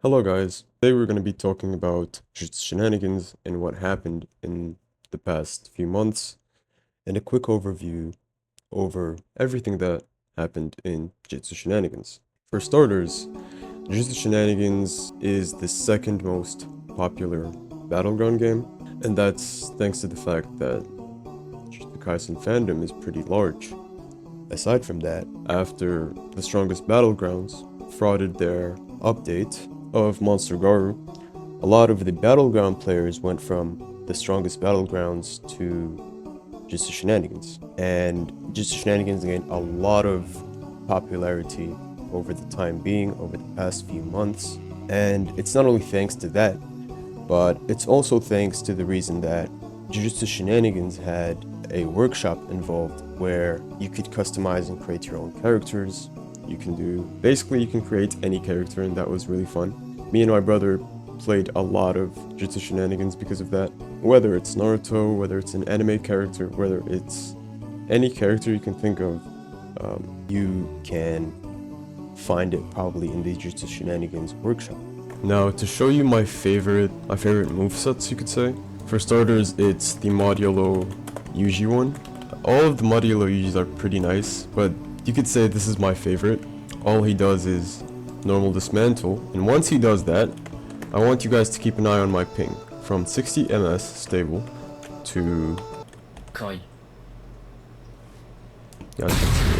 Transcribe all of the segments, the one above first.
Hello guys, today we're going to be talking about Jujutsu shenanigans and what happened in the past few months, and a quick overview over everything that happened in Jujutsu shenanigans. For starters, Jujutsu shenanigans is the second most popular battleground game, and that's thanks to the fact that Jujutsu Kaisen fandom is pretty large. Aside from that, after the strongest battlegrounds frauded their update of Monster Garu, a lot of the battleground players went from the strongest battlegrounds to Jujutsu Shenanigans, and Jujutsu Shenanigans gained a lot of popularity over the time being, over the past few months, and it's not only thanks to that, but it's also thanks to the reason that Jujutsu Shenanigans had a workshop involved where you could customize and create your own characters. You can create any character, and that was really fun. Me and my brother played a lot of Jujutsu Shenanigans because of that. Whether it's Naruto, whether it's an anime character, whether it's any character you can think of, you can find it probably in the Jujutsu Shenanigans workshop. Now, to show you my favorite movesets, you could say. For starters, it's the modulo Yuji one. All of the modulo Yujis are pretty nice, but you could say this is my favorite. All he does is normal dismantle, and once he does that, I want you guys to keep an eye on my ping from 60 ms stable to Kai. guys can see,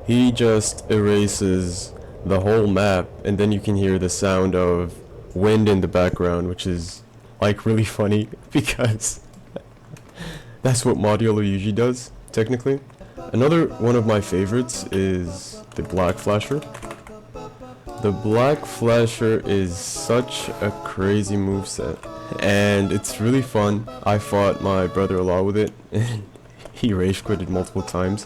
he just erases the whole map, and then you can hear the sound of wind in the background, which is like really funny because that's what modulo usually does, technically. Another one of my favorites is the Black Flasher. The Black Flasher is such a crazy moveset, and it's really fun. I fought my brother-in-law with it, and he rage quitted multiple times.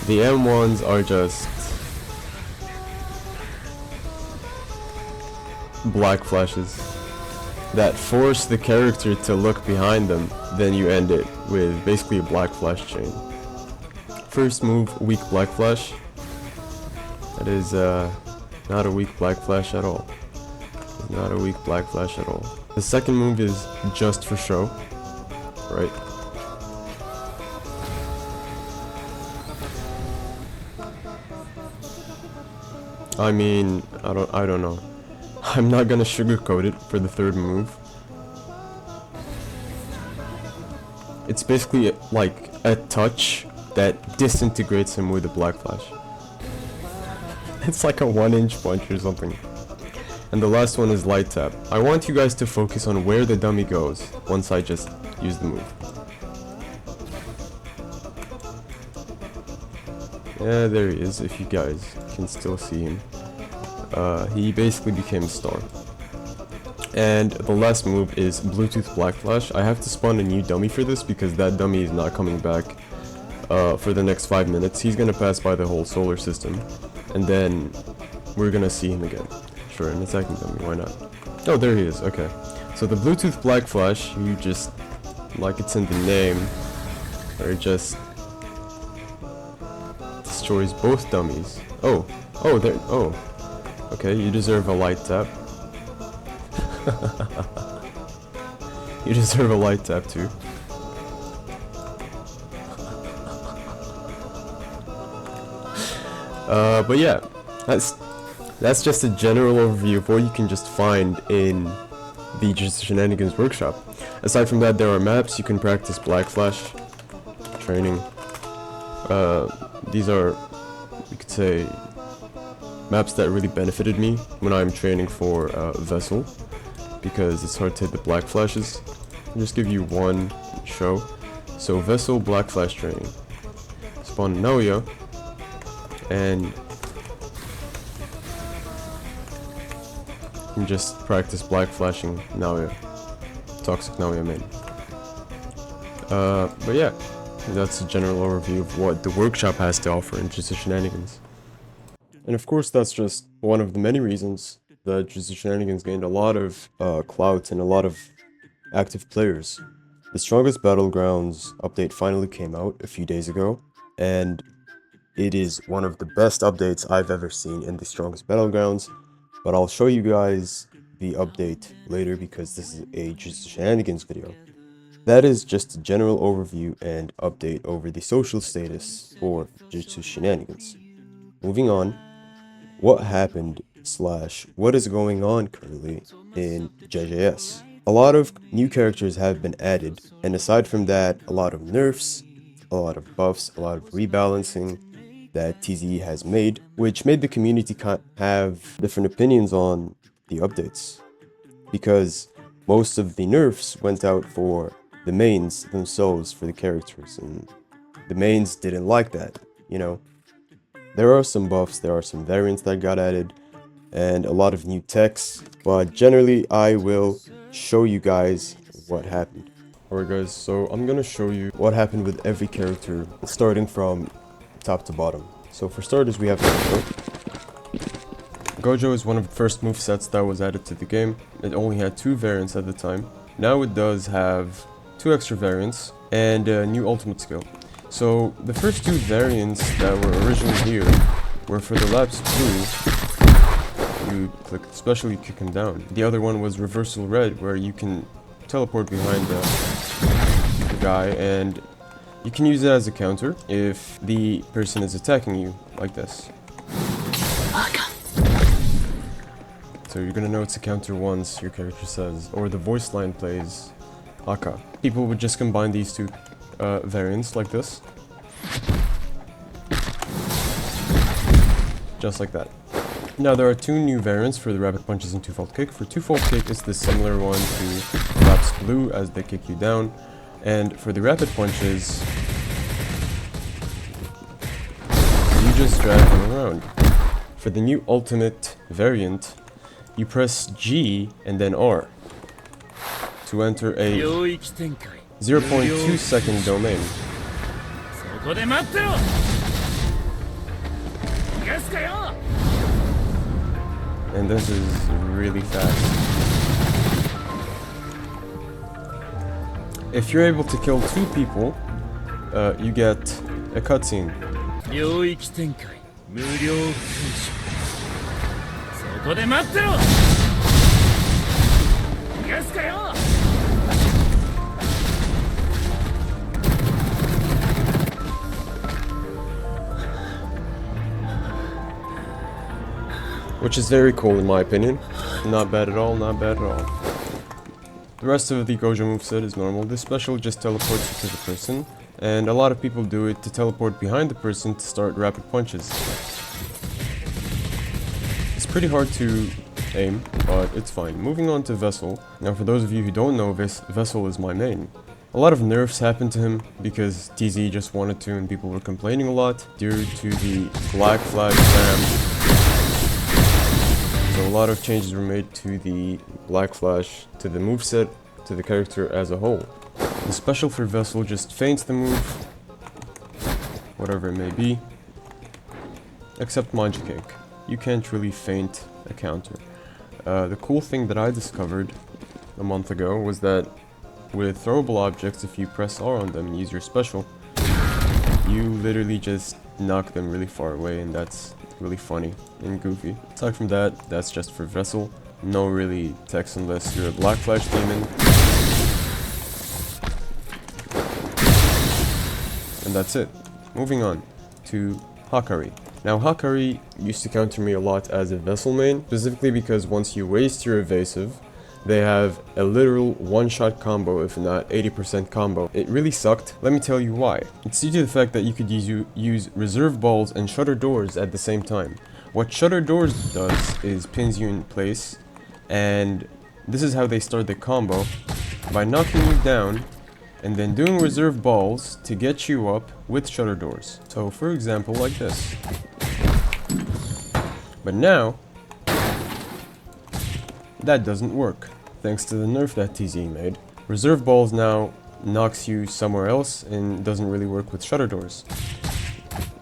The M1s are just black flashes that force the character to look behind them, then you end it with basically a black flash chain. First move, weak black flash. That is not a weak black flash at all. Not a weak black flash at all. The second move is just for show, right? I mean, I don't know. I'm not gonna sugarcoat it for the third move. It's basically like a touch that disintegrates him with a black flash. It's like a 1-inch punch or something. And the last one is light tap. I want you guys to focus on where the dummy goes once I just use the move. Yeah, there he is, if you guys can still see him. He basically became a star. And the last move is Bluetooth Black Flash. I have to spawn a new dummy for this because that dummy is not coming back for the next 5 minutes. He's gonna pass by the whole solar system, and then we're gonna see him again. Sure, an attacking dummy, why not? Oh, there he is, okay. So the Bluetooth Black Flash, you just, like it's in the name, or just destroys both dummies. Oh, there, okay, you deserve a light tap. You deserve a light tap too. But yeah, that's just a general overview of what you can just find in the Jujutsu Shenanigans workshop. Aside from that, there are maps you can practice Black Flash training. These are, you could say, maps that really benefited me when I'm training for Vessel, because it's hard to hit the black flashes. I'll just give you one show. So Vessel Black Flash training. Spawn Naoya, and you can just practice black flashing Naoya. Toxic Naoya main. But yeah, that's a general overview of what the workshop has to offer in Jujutsu Shenanigans. And of course, that's just one of the many reasons that Jujutsu Shenanigans gained a lot of clout and a lot of active players. The Strongest Battlegrounds update finally came out a few days ago, and it is one of the best updates I've ever seen in the Strongest Battlegrounds, but I'll show you guys the update later because this is a Jujutsu Shenanigans video. That is just a general overview and update over the social status for Jujutsu Shenanigans. Moving on, what happened / what is going on currently in JJS. A lot of new characters have been added, and aside from that, a lot of nerfs, a lot of buffs, a lot of rebalancing that TZE has made, which made the community have different opinions on the updates. Because most of the nerfs went out for the mains themselves, for the characters, and the mains didn't like that, you know. There are some buffs, there are some variants that got added, and a lot of new techs, but generally I will show you guys what happened. Alright guys, so I'm gonna show you what happened with every character, starting from top to bottom. So for starters, we have Gojo. Gojo is one of the first movesets that was added to the game. It only had 2 variants at the time. Now it does have 2 extra variants and a new ultimate skill. So the first 2 variants that were originally here were for the lapse blue. You click the special, you kick him down. The other one was reversal red, where you can teleport behind the guy, and you can use it as a counter if the person is attacking you, like this. So you're gonna know it's a counter once your character says, or the voice line plays Aka. People would just combine these 2 variants like this. Just like that. Now there are 2 new variants for the rapid punches and 2-fold kick. For 2-fold kick, it's the similar one to lapse blue as they kick you down. And for the rapid punches, you just drag them around. For the new ultimate variant, you press G and then R to enter a 0.2 second domain. And this is really fast. If you're able to kill 2 people, you get a cutscene. Which is very cool in my opinion. Not bad at all, not bad at all. The rest of the Gojo moveset is normal. This special just teleports you to the person, and a lot of people do it to teleport behind the person to start rapid punches. It's pretty hard to aim, but it's fine. Moving on to Vessel. Now for those of you who don't know, Vessel is my main. A lot of nerfs happened to him because TZ just wanted to and people were complaining a lot due to the Black Flag spam. So a lot of changes were made to the Black Flash, to the moveset, to the character as a whole. The special for Vessel just feints the move, whatever it may be, except Manji Cake. You can't really feint a counter. The cool thing that I discovered a month ago was that with throwable objects, if you press R on them and use your special, you literally just knock them really far away, and that's really funny and goofy. Aside from that, that's just for Vessel. No really text unless you're a Black Flash demon. And that's it. Moving on to Hakari. Now Hakari used to counter me a lot as a Vessel main, specifically because once you waste your evasive, they have a literal one-shot combo, if not 80% combo. It really sucked. Let me tell you why. It's due to the fact that you could use reserve balls and shutter doors at the same time. What shutter doors does is pins you in place, and this is how they start the combo, by knocking you down and then doing reserve balls to get you up with shutter doors. So for example, like this. But now, that doesn't work, thanks to the nerf that TZ made. Reserve balls now knocks you somewhere else and doesn't really work with shutter doors,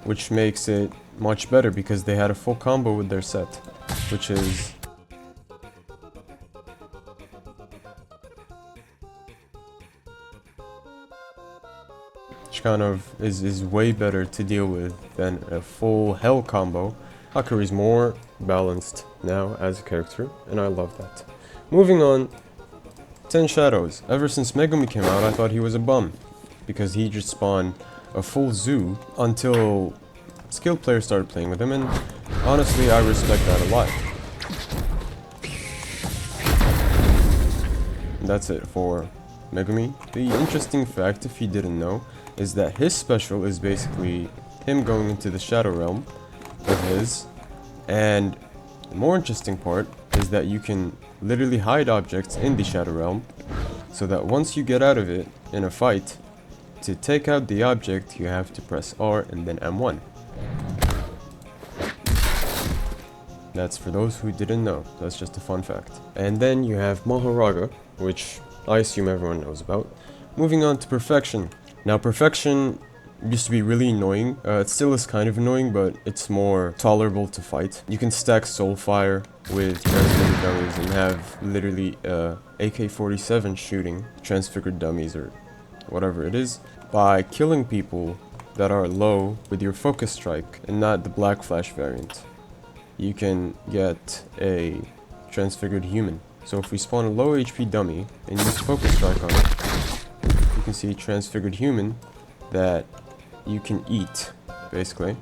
which makes it much better because they had a full combo with their set, which is which kind of is way better to deal with than a full hell combo. Hakari's more balanced now as a character, and I love that. Moving on, 10 Shadows. Ever since Megumi came out, I thought he was a bum, because he just spawned a full zoo until skilled players started playing with him, and honestly, I respect that a lot. And that's it for Megumi. The interesting fact, if you didn't know, is that his special is basically him going into the Shadow Realm of his, and the more interesting part is that you can literally hide objects in the Shadow Realm, so that once you get out of it in a fight, to take out the object you have to press R and then M1. That's for those who didn't know, that's just a fun fact. And then you have Mahoraga, which I assume everyone knows about. Moving on to Perfection. Now Perfection used to be really annoying. It still is kind of annoying, but it's more tolerable to fight. You can stack Soulfire with Transfigured Dummies and have literally AK-47 shooting Transfigured Dummies or whatever it is by killing people that are low with your Focus Strike and not the Black Flash variant. You can get a Transfigured Human. So if we spawn a low HP dummy and use Focus Strike on it, you can see Transfigured Human that you can eat, basically,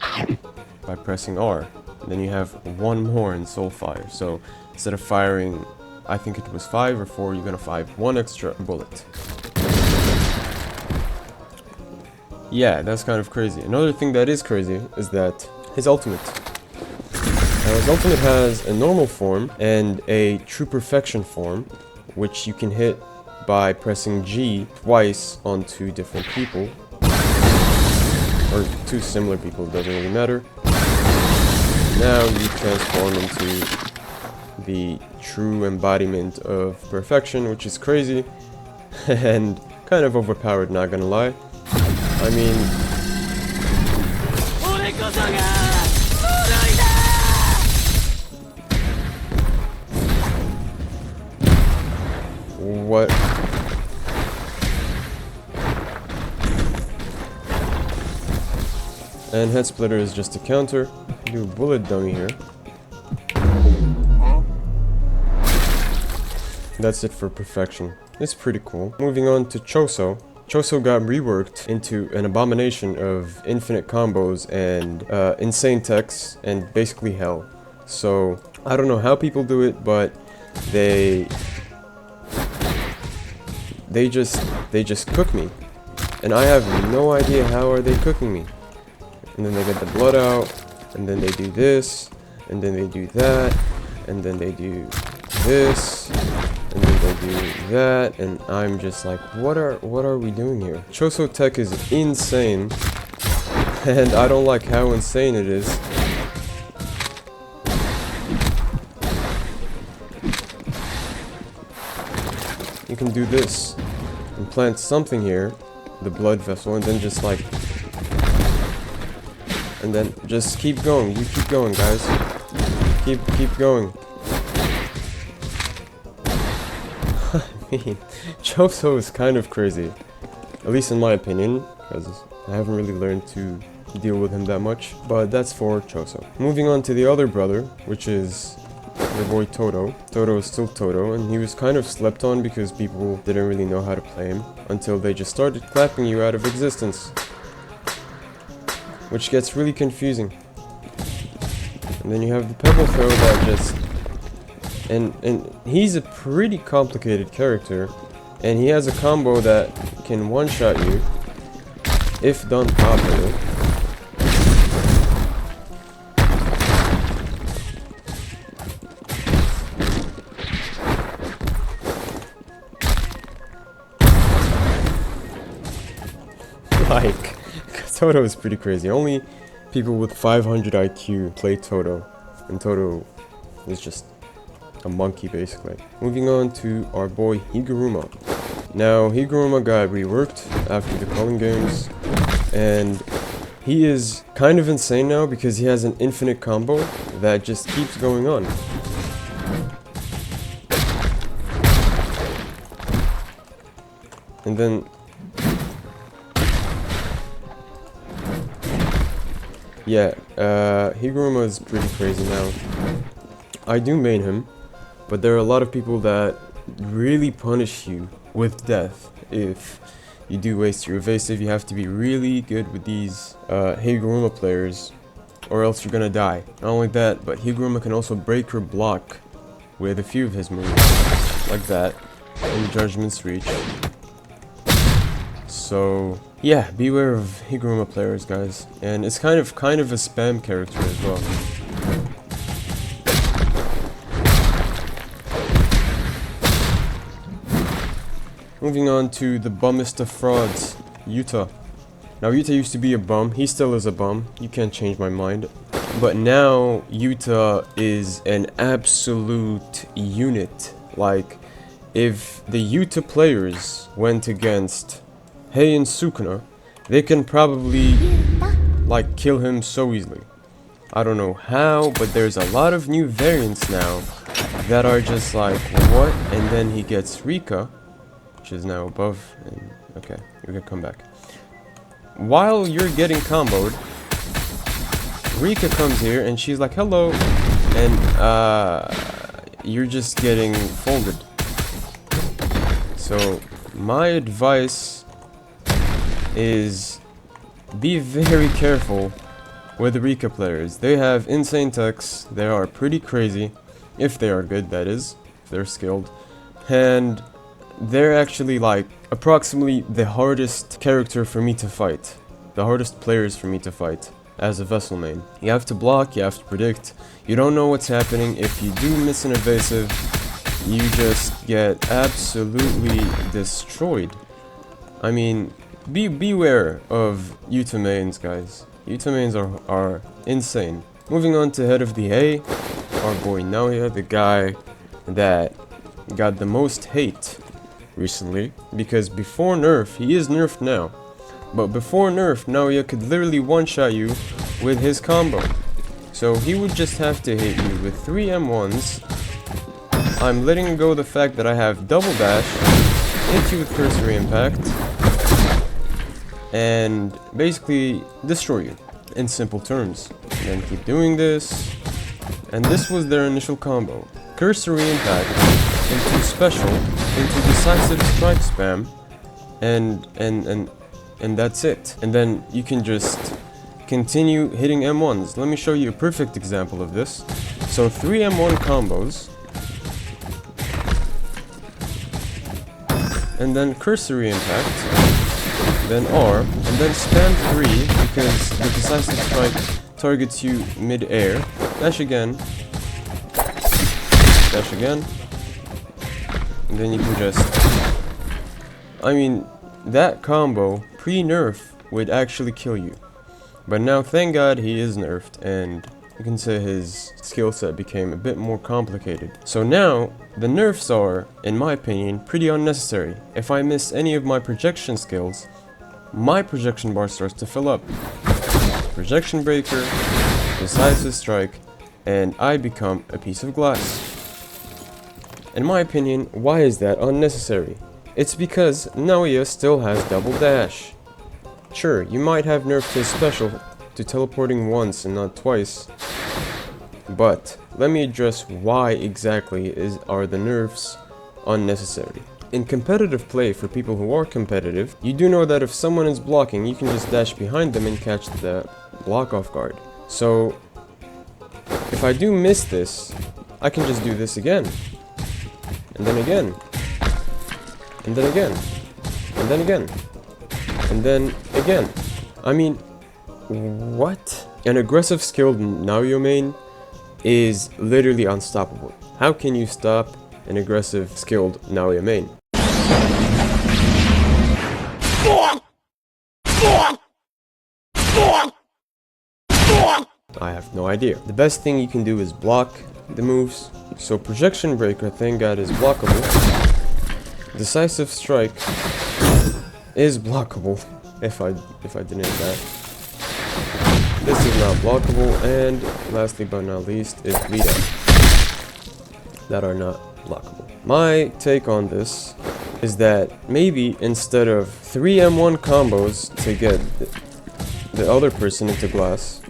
by pressing R. And then you have one more in Soulfire. So instead of firing, I think it was 5 or 4, you're gonna fire one extra bullet. Yeah, that's kind of crazy. Another thing that is crazy is that his ultimate. Now his ultimate has a normal form and a true perfection form, which you can hit by pressing G twice on 2 different people. Or 2 similar people, doesn't really matter. Now you transform into the true embodiment of perfection, which is crazy and kind of overpowered, not gonna lie. I mean, what? And Head Splitter is just a counter. Do a bullet dummy here. That's it for Perfection. It's pretty cool. Moving on to Choso. Choso got reworked into an abomination of infinite combos and insane techs and basically hell. So I don't know how people do it, but they just cook me, and I have no idea how are they cooking me. And then they get the blood out, and then they do this, and then they do that, and then they do this, and then they do that, and I'm just like, what are we doing here? Choso tech is insane, and I don't like how insane it is. You can do this, and plant something here, the blood vessel, and then just like, and then just keep going. You keep going, guys. Keep going. I mean, Choso is kind of crazy, at least in my opinion, because I haven't really learned to deal with him that much. But that's for Choso. Moving on to the other brother, which is your boy Todo. Todo is still Todo, and he was kind of slept on because people didn't really know how to play him until they just started clapping you out of existence, which gets really confusing. And then you have the Pebble Throw that just... And he's a pretty complicated character, and he has a combo that can one-shot you, if done properly. Like, Todo is pretty crazy. Only people with 500 IQ play Todo, and Todo is just a monkey, basically. Moving on to our boy Higurama. Now, Higurama got reworked after the Culling Games, and he is kind of insane now because he has an infinite combo that just keeps going on. And then Yeah, Higurama is pretty crazy now. I do main him, but there are a lot of people that really punish you with death if you do waste your evasive. You have to be really good with these Higurama players, or else you're gonna die. Not only that, but Higurama can also break your block with a few of his moves, like that, in Judgment's Reach. So yeah, beware of Higurama players, guys. And it's kind of a spam character as well. Moving on to the bummest of frauds, Yuta. Now Yuta used to be a bum, he still is a bum, you can't change my mind. But now Yuta is an absolute unit. Like, if the Yuta players went against Hei and Sukuna, they can probably like kill him so easily. I don't know how, but there's a lot of new variants now that are just like, what? And then he gets Rika, which is now above, and okay, you can come back. While you're getting comboed, Rika comes here and she's like, hello, and you're just getting folded. So my advice is be very careful with the Rika players. They have insane techs, they are pretty crazy, if they are good, that is, if they're skilled, and they're actually like approximately the hardest character for me to fight, the hardest players for me to fight as a vessel main. You have to block, you have to predict, you don't know what's happening. If you do miss an evasive, you just get absolutely destroyed. I mean, beware of Yuta mains, guys. Yuta mains are insane. Moving on to head of the A, our boy Naoya, the guy that got the most hate recently, because before nerf, he is nerfed now, but before nerf, Naoya could literally one-shot you with his combo. So he would just have to hit you with 3 M1s. I'm letting go the fact that I have double dash, hit you with cursory impact, and basically destroy you, in simple terms. And then keep doing this, and this was their initial combo. Cursory impact, into special, into decisive strike spam, and that's it. And then you can just continue hitting M1s. Let me show you a perfect example of this. So 3 M1 combos, and then cursory impact, then R, and then spam 3 because the decisive strike targets you mid-air. Dash again, dash again, and then you can just... I mean, that combo, pre-nerf, would actually kill you. But now, thank God, he is nerfed, and you can say his skill set became a bit more complicated. So now, the nerfs are, in my opinion, pretty unnecessary. If I miss any of my projection skills, my projection bar starts to fill up. Projection breaker, decisive strike, and I become a piece of glass. In my opinion, why is that unnecessary? It's because Naoya still has double dash. Sure, you might have nerfed his special to teleporting once and not twice, but let me address why exactly are the nerfs unnecessary. In competitive play, for people who are competitive, you do know that if someone is blocking, you can just dash behind them and catch the block off guard. So, if I do miss this, I can just do this again. And then again. And then again. And then again. And then again. I mean, what? An aggressive skilled Naoya main is literally unstoppable. How can you stop an aggressive skilled Naoya main? I have no idea. The best thing you can do is block the moves. So projection breaker, thank God, is blockable. Decisive strike is blockable. If I didn't know that. This is not blockable, and lastly but not least is bleed out. That are not blockable. My take on this is that maybe instead of 3 M1 combos to get the other person into glass,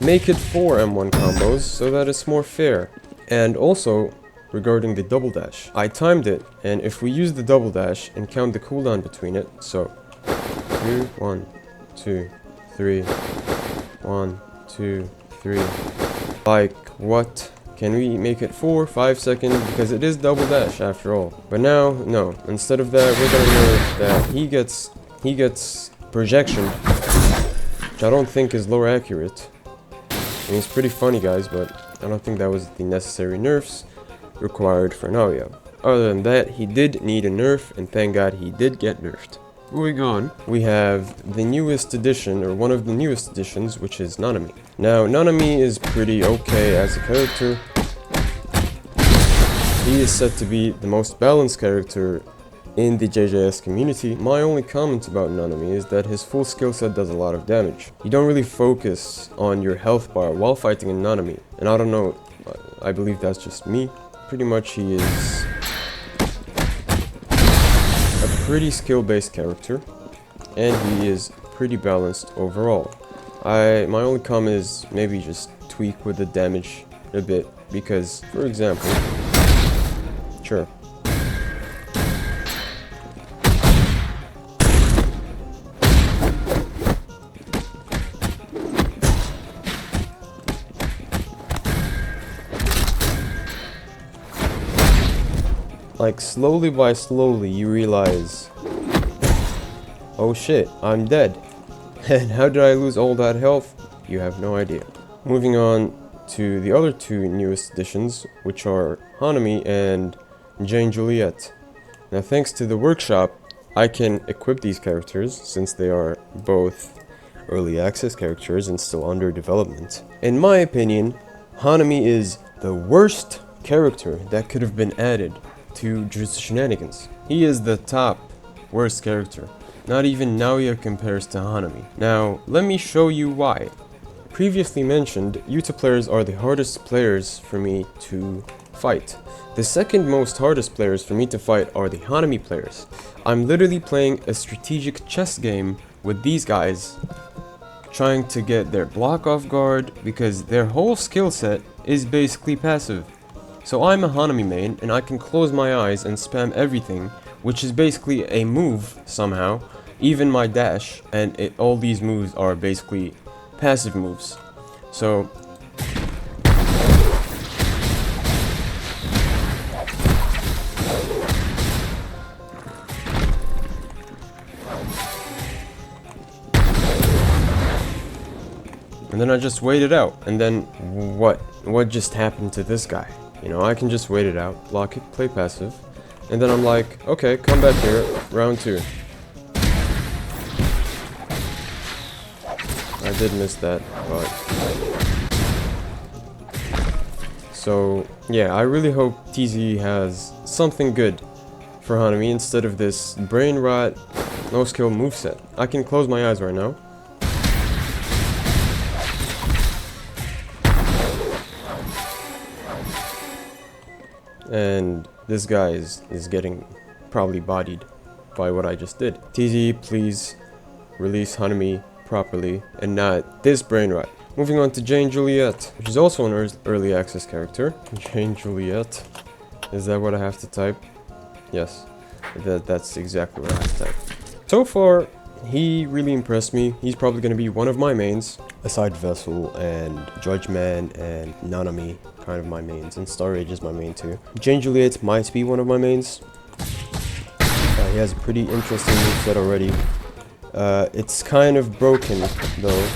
make it 4 M1 combos so that it's more fair. And also, regarding the double dash, I timed it, and if we use the double dash and count the cooldown between it, so 2, 1, 2, 3, 1, 2, 3, like what? Can we make it 4, 5 seconds? Because it is double dash after all. But now, no. Instead of that, we're gonna nerf that he gets projection, which I don't think is lower accurate. I mean, it's pretty funny, guys, but I don't think that was the necessary nerfs required for Naoya. Other than that, he did need a nerf, and thank God he did get nerfed. Moving on, we have the newest addition, or one of the newest additions, which is Nanami. Now, Nanami is pretty okay as a character. He is said to be the most balanced character in the JJS community. My only comment about Nanami is that his full skill set does a lot of damage. You don't really focus on your health bar while fighting in Nanami. And I don't know, I believe that's just me. Pretty much he is a pretty skill-based character, and he is pretty balanced overall. My only comment is maybe just tweak with the damage a bit, because, for example, sure. Like, slowly by slowly, you realize, oh shit, I'm dead. And how did I lose all that health? You have no idea. Moving on to the other two newest additions, which are Hanami and Jane Juliet. Now, thanks to the workshop, I can equip these characters, since they are both early access characters and still under development. In my opinion, Hanami is the worst character that could have been added to Jujutsu Shenanigans. He is the top worst character. Not even Naoya compares to Hanami. Now, let me show you why. Previously mentioned, Yuta players are the hardest players for me to fight. The second most hardest players for me to fight are the Hanami players. I'm literally playing a strategic chess game with these guys, trying to get their block off guard, because their whole skill set is basically passive. So I'm a Hanami main, and I can close my eyes and spam everything, which is basically a move somehow, even my dash, and all these moves are basically passive moves. So and then I just wait it out, and then what just happened to this guy? You know, I can just wait it out, block it, play passive, and then I'm like, okay, come back here, round 2. I did miss that, but... So, yeah, I really hope TZ has something good for Hanami instead of this brain rot, no skill moveset. I can close my eyes right now. And this guy is getting probably bodied by what I just did. TZ, please release Hanami properly and not this brain rot. Moving on to Jane Juliet, which is also an early access character. Jane Juliet. Is that what I have to type? Yes. That's exactly what I have to type. So far, he really impressed me. He's probably going to be one of my mains. Aside Vessel and Judgeman and Nanami, kind of my mains. And Star Rage is my main too. Jane Juliet might be one of my mains. He has a pretty interesting moveset already. It's kind of broken though.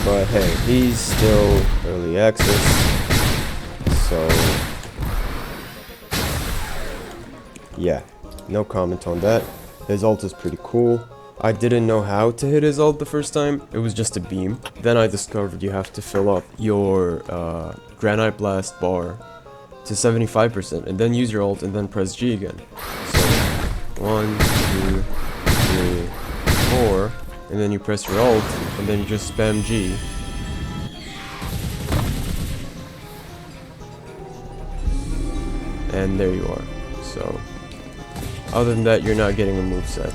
But hey, he's still early access. So yeah, no comment on that. His ult is pretty cool. I didn't know how to hit his ult the first time. It was just a beam. Then I discovered you have to fill up your Granite Blast bar to 75% and then use your ult and then press G again. So 1, 2, 3, 4, and then you press your ult and then you just spam G. And there you are. So other than that, you're not getting a moveset.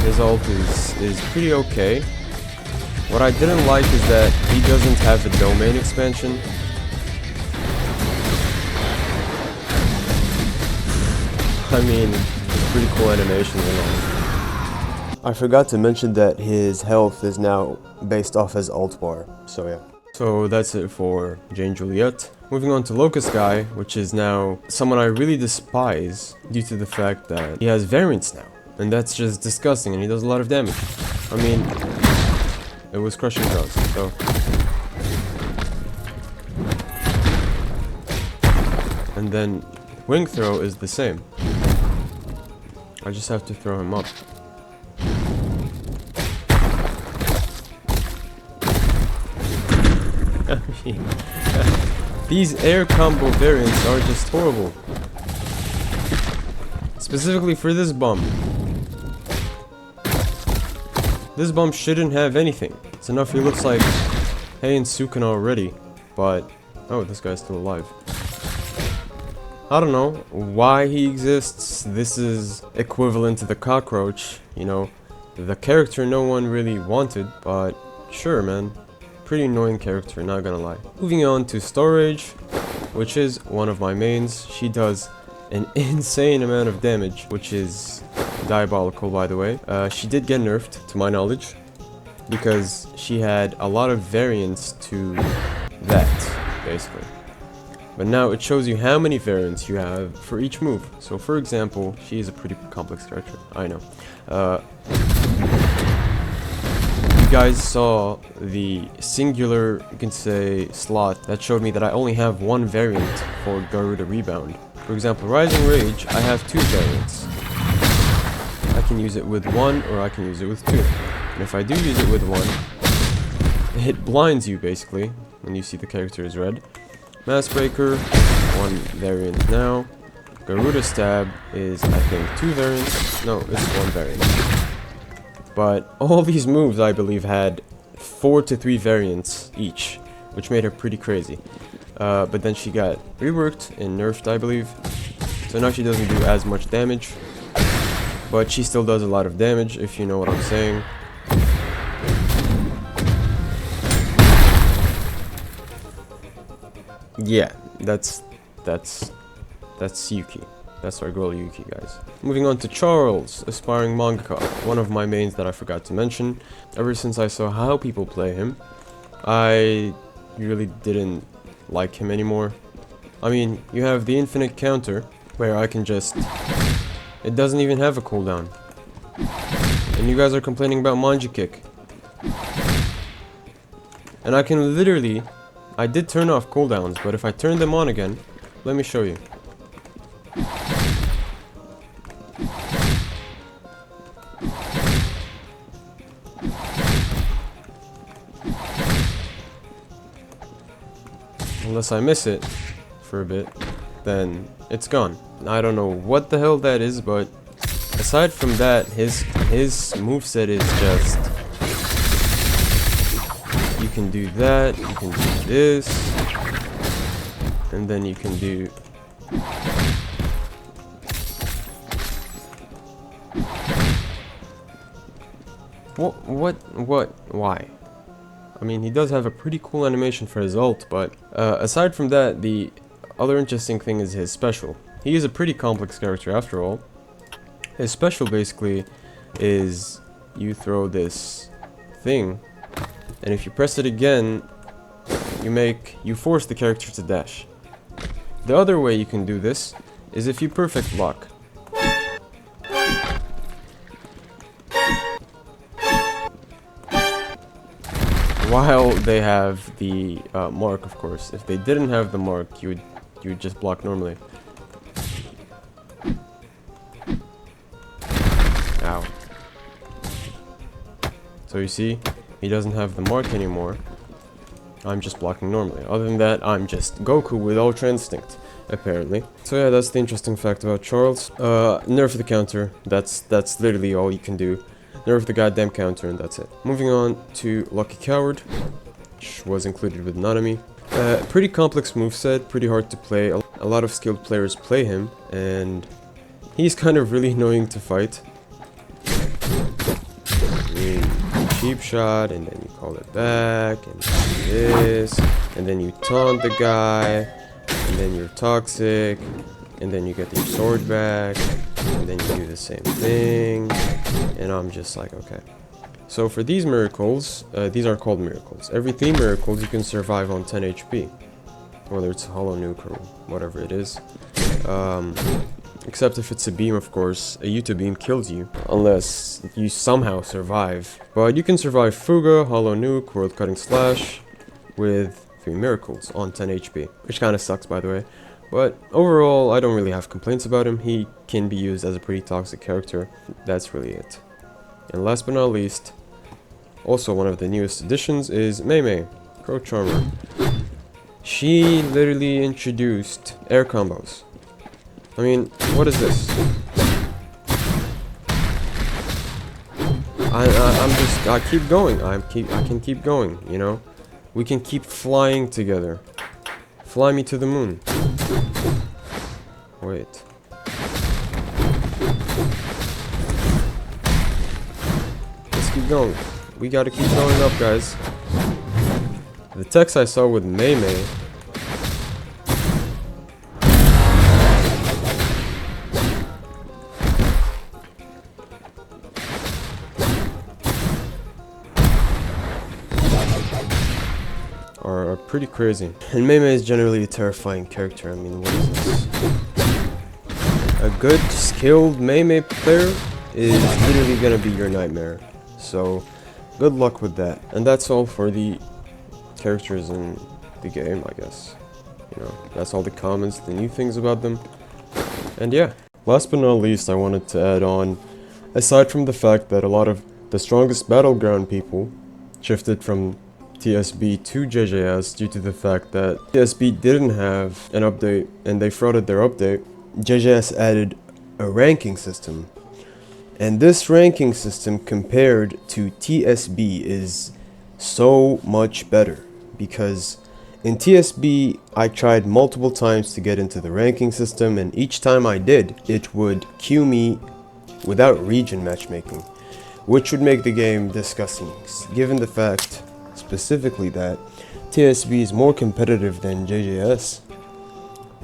His ult is pretty okay. What I didn't like is that he doesn't have a domain expansion. I mean, it's pretty cool animations and all. I forgot to mention that his health is now based off his alt bar, so yeah. So that's it for Jane Juliet. Moving on to Locust Guy, which is now someone I really despise due to the fact that he has variants now. And that's just disgusting, and he does a lot of damage. I mean, it was crushing drugs, so... And then Wing Throw is the same. I just have to throw him up. I mean, these air combo variants are just horrible. Specifically for this bum. This bum shouldn't have anything. It's enough he looks like Heian Sukuna already. But, oh, this guy's still alive. I don't know why he exists. This is equivalent to the cockroach, you know, the character no one really wanted, but sure, man. Pretty annoying character, not gonna lie. Moving on to Storage, which is one of my mains. She does an insane amount of damage, which is diabolical, by the way. She did get nerfed, to my knowledge, because she had a lot of variants to that, basically. But now it shows you how many variants you have for each move. So for example, she is a pretty complex character, I know. You guys saw the singular, you can say, slot that showed me that I only have one variant for Garuda Rebound. For example, Rising Rage, I have two variants. I can use it with one or I can use it with two. And if I do use it with one, it blinds you basically when you see the character is red. Mass Breaker, one variant now. Garuda Stab is, I think, two variants. No, it's one variant. But all these moves, I believe, had 4 to 3 variants each, which made her pretty crazy. But then she got reworked and nerfed, I believe. So now she doesn't do as much damage. But she still does a lot of damage, if you know what I'm saying. Yeah, that's Yuki. That's our girl Yuki, guys. Moving on to Charles, aspiring mangaka, one of my mains that I forgot to mention. Ever since I saw how people play him, I really didn't like him anymore. I mean, you have the infinite counter, where I can just... It doesn't even have a cooldown. And you guys are complaining about Manji Kick. And I can literally... I did turn off cooldowns, but if I turn them on again, let me show you. Unless I miss it for a bit, then it's gone. I don't know what the hell that is, but aside from that, his moveset is just... You can do that, you can do this, and then you can do... Why? I mean, he does have a pretty cool animation for his ult, but aside from that, the other interesting thing is his special. He is a pretty complex character after all. His special basically is you throw this thing, and if you press it again, you force the character to dash. The other way you can do this is if you perfect block. While they have the mark, of course. If they didn't have the mark, you would just block normally. Ow. So you see, he doesn't have the mark anymore. I'm just blocking normally. Other than that, I'm just Goku with Ultra Instinct, apparently. So yeah, that's the interesting fact about Charles. Nerf the counter. That's literally all you can do. Nerf the goddamn counter, and that's it. Moving on to Lucky Coward, which was included with Nanami. Pretty complex moveset, pretty hard to play. A lot of skilled players play him, and he's kind of really annoying to fight. cheap shot, and then you call it back, and you do this, and then you taunt the guy, and then you're toxic, and then you get your sword back, and then you do the same thing, and I'm just like, okay. So for these miracles, these are called miracles. Every 3 miracles you can survive on 10 HP. Whether it's a hollow nuke or whatever it is. Except if it's a beam, of course. A Yuta beam kills you, unless you somehow survive. But you can survive Fuga, hollow nuke, world cutting slash, with 3 miracles on 10 HP. Which kinda sucks, by the way. But overall, I don't really have complaints about him. He can be used as a pretty toxic character. That's really it. And last but not least, also one of the newest additions is Mei Mei, Crow Charmer. She literally introduced air combos. I mean, what is this? I keep going. I can keep going, you know? We can keep flying together. Fly me to the moon. Wait. Let's keep going. We gotta keep going up, guys. The text I saw with Mei Mei are pretty crazy. And Mei Mei is generally a terrifying character. I mean, what is this? A good, skilled Mei Mei player is literally gonna be your nightmare. So, good luck with that. And that's all for the characters in the game, I guess. You know, that's all the comments, the new things about them. And yeah. Last but not least, I wanted to add on, aside from the fact that a lot of the strongest battleground people shifted from TSB to JJS due to the fact that TSB didn't have an update and they frauded their update, JJS added a ranking system. And this ranking system compared to TSB is so much better, because in TSB I tried multiple times to get into the ranking system, and each time I did, it would queue me without region matchmaking, which would make the game disgusting, given the fact specifically that TSB is more competitive than JJS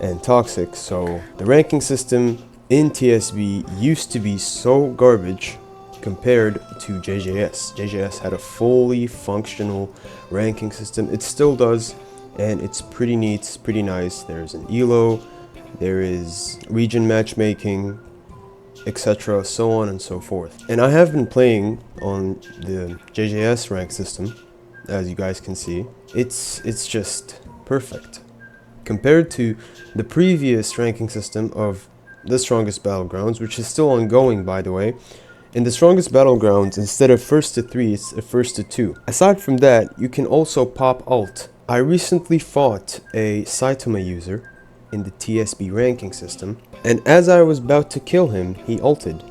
and toxic. So the ranking system in TSB used to be so garbage compared to JJS. JJS had a fully functional ranking system. It still does, and it's pretty neat, it's pretty nice. There's an ELO, there is region matchmaking, etc., so on and so forth. And I have been playing on the JJS rank system, as you guys can see. It's just perfect compared to the previous ranking system of the strongest battlegrounds, which is still ongoing, by the way. In the strongest battlegrounds, instead of first to 3, it's a first to 2. Aside from that, you can also pop ult. I recently fought a Saitama user in the TSB ranking system, and as I was about to kill him, he ulted.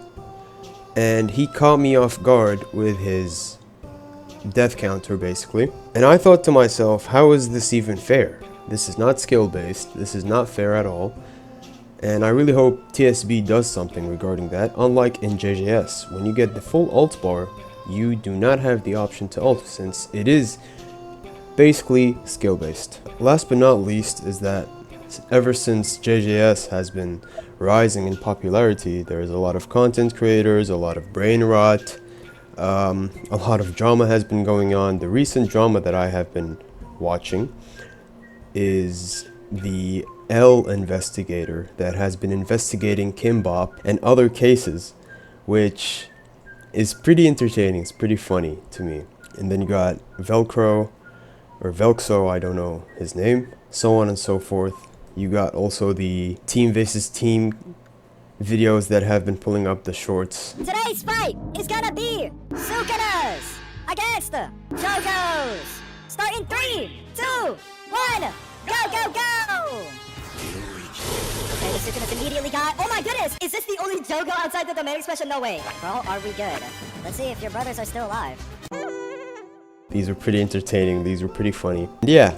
And he caught me off guard with his death counter, basically. And I thought to myself, how is this even fair? This is not skill based, this is not fair at all. And I really hope TSB does something regarding that. Unlike in JJS, when you get the full ult bar, you do not have the option to ult, since it is basically skill based. Last but not least is that ever since JJS has been rising in popularity, there's a lot of content creators, a lot of brain rot, a lot of drama has been going on. The recent drama that I have been watching is the L investigator that has been investigating Kimbop and other cases, which is pretty entertaining. It's pretty funny to me. And then you got Velcro, or Velxo, I don't know his name, so on and so forth. You got also the team versus team videos that have been pulling up the shorts. Today's fight is gonna be Sukanas against Jojos. Start in 3, 2, 1, go, go, go! Okay, the Sukanas immediately got... Oh my goodness! Is this the only Jogo outside the domain expression? No way. Bro, are we good? Let's see if your brothers are still alive. These were pretty entertaining. These were pretty funny. And yeah,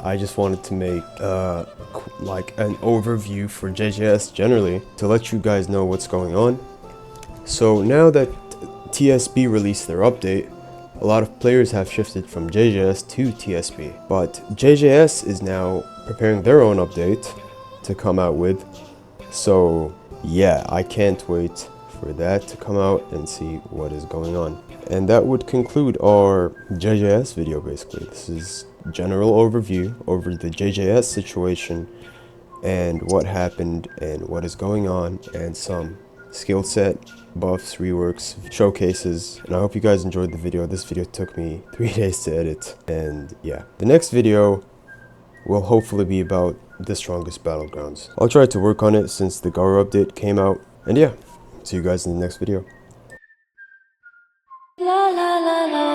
I just wanted to make like an overview for JJS generally to let you guys know what's going on. So now that TSB released their update, a lot of players have shifted from JJS to TSB. But JJS is now preparing their own update to come out with. So yeah, I can't wait for that to come out and see what is going on. And that would conclude our JJS video basically. This is general overview over the JJS situation and what happened and what is going on, and some skill set buffs, reworks, showcases. And I hope you guys enjoyed the video. This video took me 3 days to edit, and yeah, the next video will hopefully be about the strongest battlegrounds. I'll try to work on it since the Garu update came out, and yeah, see you guys in the next video. La la la la.